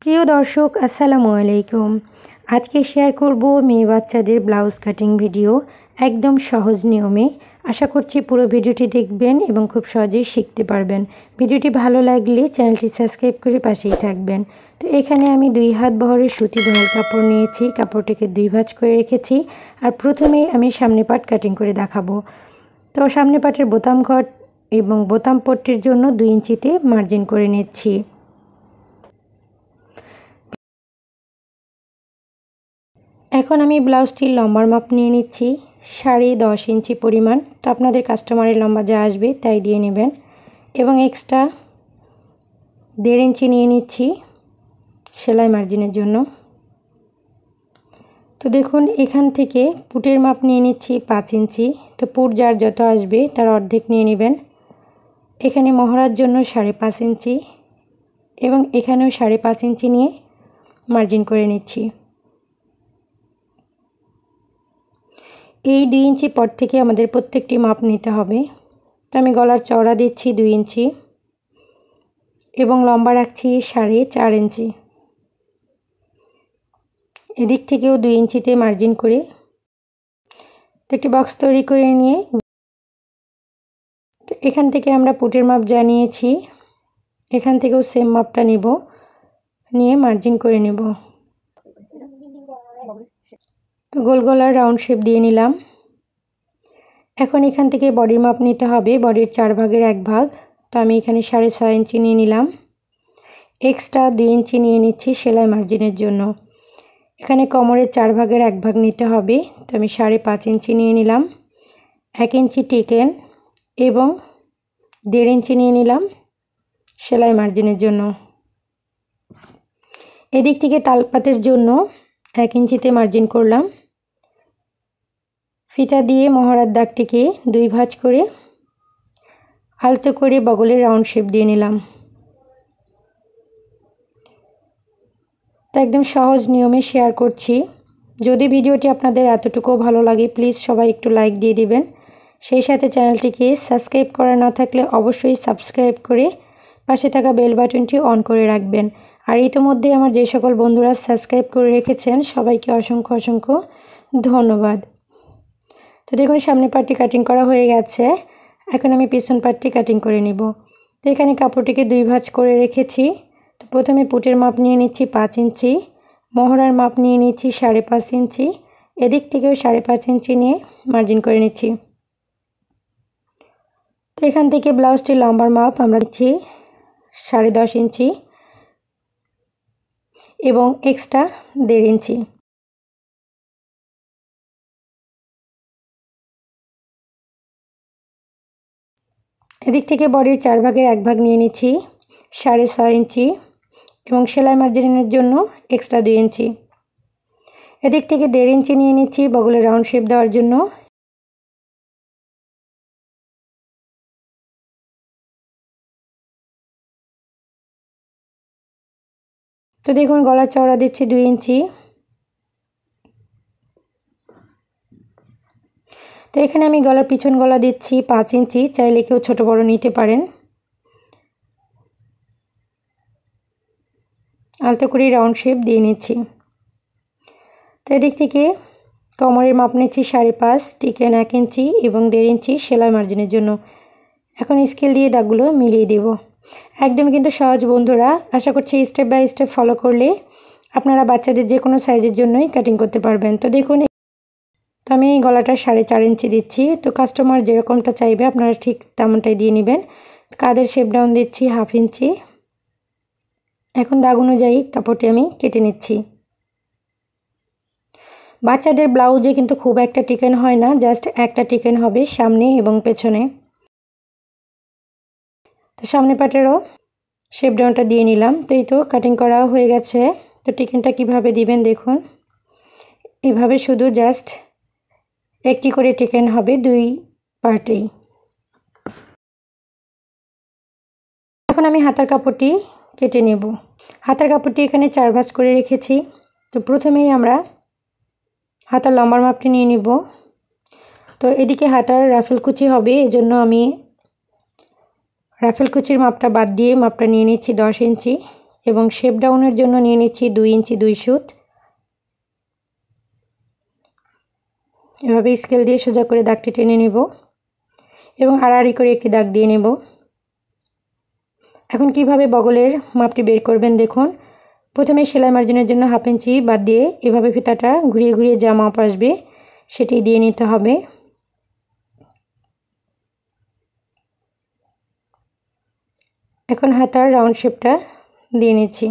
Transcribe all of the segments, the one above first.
প্রিয় দর্শক আসসালামু আলাইকুম। আজকে শেয়ার করব মেয়ে বাচ্চাদের ব্লাউজ কাটিং ভিডিও একদম সহজ নিয়মে। আশা করছি পুরো ভিডিওটি দেখবেন এবং খুব সহজেই শিখতে পারবেন। ভিডিওটি ভালো লাগলে চ্যানেলটি সাবস্ক্রাইব করে পাশেই থাকবেন। তো এখানে আমি 2 হাত বহরের সুতি ধোয়াল কাপড় নিয়েছি, কাপড়টিকে 2 ভাঁজ করে রেখেছি। আর প্রথমেই আমি সামনে পাট কাটিং করে দেখাবো। তো সামনে পাটের বোতাম ঘর এবং বোতাম পট্টির জন্য 2 ইঞ্চিতে মার্জিন করে নিচ্ছি। এখন আমি ব্লাউজটির লম্বার মাপ নিয়ে নিচ্ছি 10.5 ইঞ্চি পরিমাণ। তো আপনাদের কাস্টমারের লম্বা যা আসবে তাই দিয়ে নেবেন। এবং এক্সট্রা 1.5 ইঞ্চি নিয়ে নিচ্ছি সেলাই মার্জিনের জন্য। তো দেখুন এখান থেকে পুটের মাপ নিয়ে নিচ্ছি 5 ইঞ্চি। তো পুট যার যত আসবে তার অর্ধেক নিয়ে নেবেন। এখানে মহড়ার জন্য 5.5 ইঞ্চি এবং এখানেও 5.5 ইঞ্চি নিয়ে মার্জিন করে নিচ্ছি। এই 2 ইঞ্চি পর থেকে আমাদের প্রত্যেকটি মাপ নিতে হবে। তো আমি গলার চওড়া দিচ্ছি 2 ইঞ্চি এবং লম্বা রাখছি 4.5 ইঞ্চি। এদিক থেকেও 2 ইঞ্চিতে মার্জিন করে একটি বক্স তৈরি করে নিয়ে এখান থেকে আমরা পুটের মাপ যা নিয়েছি এখান থেকেও সেম মাপটা নেব, নিয়ে মার্জিন করে নেব। তো গোল গলার রাউন্ড শেপ দিয়ে নিলাম। এখন এখান থেকে বডির মাপ নিতে হবে, বডির 4 ভাগের 1 ভাগ। তো আমি এখানে 6.5 ইঞ্চি নিয়ে নিলাম। এক্সট্রা 2 ইঞ্চি নিয়ে নিচ্ছি সেলাই মার্জিনের জন্য। এখানে কোমরের 4 ভাগের 1 ভাগ নিতে হবে। তো আমি 5.5 ইঞ্চি নিয়ে নিলাম। 1 ইঞ্চি টেকেন এবং 1.5 ইঞ্চি নিয়ে নিলাম সেলাই মার্জিনের জন্য। এদিক থেকে তালপাতের জন্য 1 ইঞ্চিতে মার্জিন করলাম। ফিতা দিয়ে মহড়ার দাগটিকে 2 ভাঁজ করে আলতো করে বগলের রাউন্ড শেপ দিয়ে নিলাম। তো একদম সহজ নিয়মে শেয়ার করছি। যদি ভিডিওটি আপনাদের এতটুকু ভালো লাগে প্লিজ সবাই একটু লাইক দিয়ে দিবেন। সেই সাথে চ্যানেলটিকে সাবস্ক্রাইব করা না থাকলে অবশ্যই সাবস্ক্রাইব করে পাশে থাকা বেল বাটনটি অন করে রাখবেন। আর ইতিমধ্যে আমার যে সকল বন্ধুরা সাবস্ক্রাইব করে রেখেছেন সবাইকে অসংখ্য অসংখ্য ধন্যবাদ। তো দেখুন সামনে পার্টটি কাটিং করা হয়ে গেছে। এখন আমি পিছন পার্টটি কাটিং করে নিব। তো এখানে কাপড়টিকে 2 ভাঁজ করে রেখেছি। তো প্রথমে পুটের মাপ নিয়ে নিচ্ছি 5 ইঞ্চি, মহড়ার মাপ নিয়ে নিচ্ছি 5.5 ইঞ্চি, এদিক থেকেও 5.5 ইঞ্চি নিয়ে মার্জিন করে নিচ্ছি। তো এখান থেকে ব্লাউজটির লম্বার মাপ আমরা নিচ্ছি 10.5 ইঞ্চি এবং এক্সট্রা 1.5 ইঞ্চি। এদিক থেকে বডির 4 ভাগের 1 ভাগ নিয়ে নিচ্ছি 6.5 ইঞ্চি এবং সেলাই মার্জিনের জন্য এক্সট্রা 2 ইঞ্চি। এদিক থেকে 1.5 ইঞ্চি নিয়ে নিচ্ছি বগলের রাউন্ড শেপ দেওয়ার জন্য। তো দেখুন গলার চওড়া দিচ্ছি 2 ইঞ্চি। তো এখানে আমি গলার পিছন গলা দিচ্ছি 5 ইঞ্চি, চাইলে কেউ ছোট বড় নিতে পারেন। আলতো করে রাউন্ড শেপ দিয়ে নিচ্ছি। তো এদিক থেকে কোমরের মাপ নিচ্ছি 5.5, টিকেন 1 ইঞ্চি এবং 1.5 ইঞ্চি সেলাই মার্জিনের জন্য। এখন স্কেল দিয়ে দাগগুলো মিলিয়ে দেব। একদমই কিন্তু সহজ বন্ধুরা, আশা করছি স্টেপ বাই স্টেপ ফলো করলে আপনারা বাচ্চাদের যে কোনো সাইজের জন্যই কাটিং করতে পারবেন। তো দেখুন তো আমি এই গলাটা 4.5 ইঞ্চি দিচ্ছি। তো কাস্টমার যেরকমটা চাইবে আপনারা ঠিক তেমনটাই দিয়ে নেবেন। কাঁধের শেপ ডাউন দিচ্ছি 1/2 ইঞ্চি। এখন দাগ অনুযায়ী কাপড়টি আমি কেটে নিচ্ছি। বাচ্চাদের ব্লাউজে কিন্তু খুব একটা টিকেন হয় না, জাস্ট একটা টিকেন হবে সামনে এবং পেছনে। তো সামনে পাটেরও শেপ ডাউনটা দিয়ে নিলাম। তো এই তো কাটিং করা হয়ে গেছে। তো টিকেনটা কিভাবে দিবেন দেখুন, এভাবে শুধু জাস্ট একটি করে টিকেন হবে 2 পার্টেই। এখন আমি হাতার কাপড়টি কেটে নেব। হাতার কাপড়টি এখানে 4 ভাঁজ করে রেখেছি। তো প্রথমেই আমরা হাতার লম্বার মাপটি নিয়ে নিব। তো এদিকে হাতার রাফেল কুচি হবে, এজন্য আমি রাফেল কুচির মাপটা বাদ দিয়ে মাপটা নিয়ে নিচ্ছি 10 ইঞ্চি এবং শেপ ডাউনের জন্য নিয়ে নিচ্ছি 2 ইঞ্চি 2 সুত। এভাবে স্কেল দিয়ে সোজা করে দাগটি টেনে নেব এবং আড়াআড়ি করে একটি দাগ দিয়ে নেব। এখন কিভাবে বগলের মাপটি বের করবেন দেখুন। প্রথমে সেলাই মার্জিনের জন্য 1/2 ইঞ্চি বাদ দিয়ে এভাবে ফিতাটা ঘুরিয়ে ঘুরিয়ে যা মাপ আসবে সেটি দিয়ে নিতে হবে। এখন হাতার রাউন্ড শেপটা দিয়ে নিচ্ছি।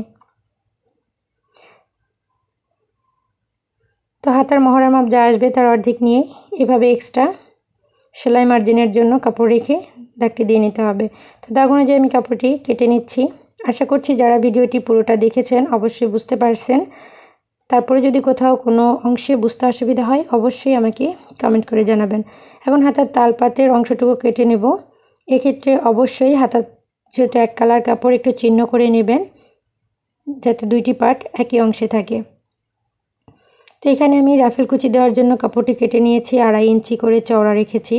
তো হাতার মহড়ার মাপ যা আসবে তার অর্ধেক নিয়ে এভাবে এক্সট্রা সেলাই মার্জিনের জন্য কাপড় রেখে দাগটি দিয়ে নিতে হবে। তো দাগ অনুযায়ী আমি কাপড়টি কেটে নিচ্ছি। আশা করছি যারা ভিডিওটি পুরোটা দেখেছেন অবশ্যই বুঝতে পারছেন। তারপরে যদি কোথাও কোনো অংশে বুঝতে অসুবিধা হয় অবশ্যই আমাকে কমেন্ট করে জানাবেন। এখন হাতার তালপাতের অংশটুকু কেটে নেব। এক্ষেত্রে অবশ্যই হাতার যেহেতু এক কালার কাপড় একটু চিহ্ন করে নেবেন যাতে দুইটি পার্ট একই অংশে থাকে। তো এখানে আমি রাফেল কুচি দেওয়ার জন্য কাপড়টি কেটে নিয়েছি, 2.5 ইঞ্চি করে চওড়া রেখেছি।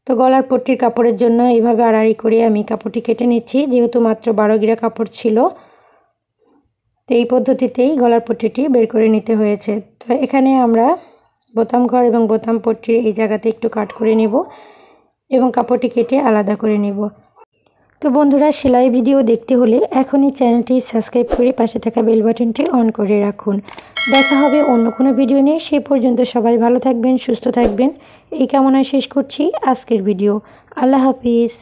তো গলার পট্টির কাপড়ের জন্য এইভাবে আড়াআড়ি করে আমি কাপড়টি কেটে নিচ্ছি, যেহেতু মাত্র 12 গিরা কাপড় ছিল। তো এই পদ্ধতিতেই গলার পট্টিটি বের করে নিতে হয়েছে। তো এখানে আমরা বোতাম ঘর এবং বোতাম পট্টির এই জায়গাতে একটু কাট করে নেব এবং কাপড়টি কেটে আলাদা করে নেব। তো বন্ধুরা, সেলাই ভিডিও দেখতে হলে এখনই চ্যানেলটি সাবস্ক্রাইব করে পাশে থাকা বেল বাটনটি অন করে রাখুন। দেখা হবে অন্য কোনো ভিডিও নিয়ে। সেই পর্যন্ত সবাই ভালো থাকবেন, সুস্থ থাকবেন এই কামনায় শেষ করছি আজকের ভিডিও। আল্লাহ হাফিজ।